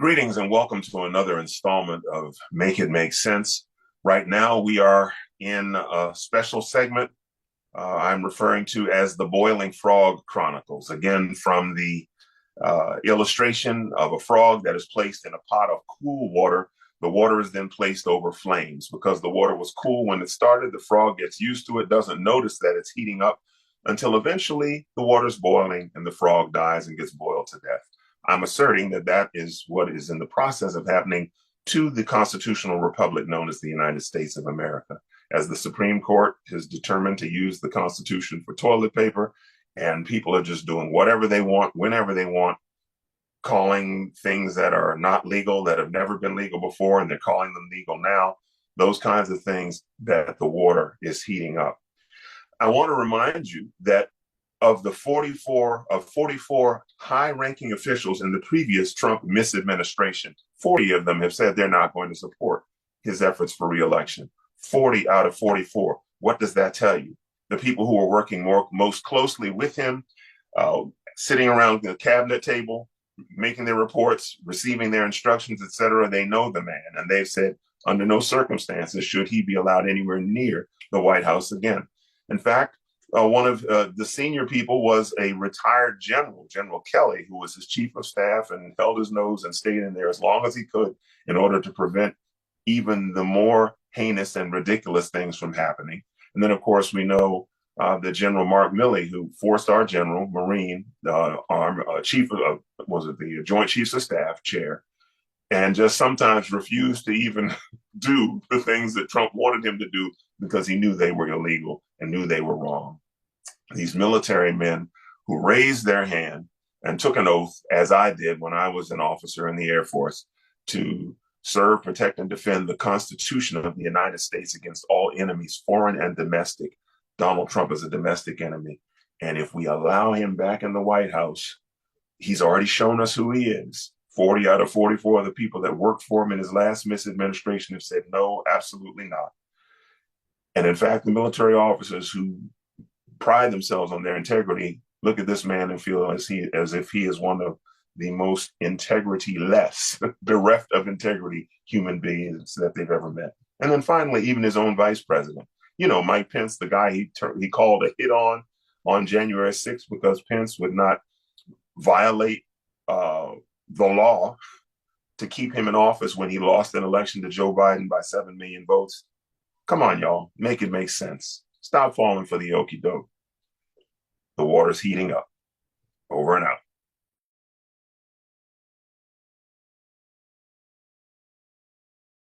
Greetings and welcome to another installment of Make It Make Sense. Right now, we are in a special segment I'm referring to as the Boiling Frog Chronicles. Again, from the illustration of a frog that is placed in a pot of cool water. The water is then placed over flames. Because the water was cool when it started, the frog gets used to it, doesn't notice that it's heating up until eventually the water's boiling and the frog dies and gets boiled to death. I'm asserting that that is what is in the process of happening to the constitutional republic known as the United States of America. As the Supreme Court is determined to use the Constitution for toilet paper, and people are just doing whatever they want, whenever they want, calling things that are not legal, that have never been legal before, and they're calling them legal now, those kinds of things, that the water is heating up. I want to remind you that of the 44 high-ranking officials in the previous Trump misadministration, 40 of them have said they're not going to support his efforts for re-election. 40 out of 44. What does that tell you? The people who are working most closely with him, sitting around the cabinet table, making their reports, receiving their instructions, etc., they know the man, and they've said under no circumstances should he be allowed anywhere near the White House again. In fact, one of the senior people was a retired general, General Kelly, who was his chief of staff and held his nose and stayed in there as long as he could in order to prevent even the more heinous and ridiculous things from happening. And then, of course, we know the General Mark Milley, who four-star general, Marine, chief of, was it the Joint Chiefs of Staff chair, and just sometimes refused to even do the things that Trump wanted him to do because he knew they were illegal and knew they were wrong. These military men who raised their hand and took an oath, as I did when I was an officer in the Air Force, to serve, protect, and defend the Constitution of the United States against all enemies, foreign and domestic. Donald Trump is a domestic enemy. And if we allow him back in the White House, he's already shown us who he is. 40 out of 44 of the people that worked for him in his last misadministration have said, no, absolutely not. And in fact, the military officers who pride themselves on their integrity look at this man and feel as if he is one of the most integrity-less, bereft of integrity human beings that they've ever met. And then finally, even his own vice president, Mike Pence, the guy he called a hit on January 6th because Pence would not violate the law to keep him in office when he lost an election to Joe Biden by 7 million votes. Come on, y'all, make it make sense. Stop falling for the okie doke. The water's heating up. Over and out.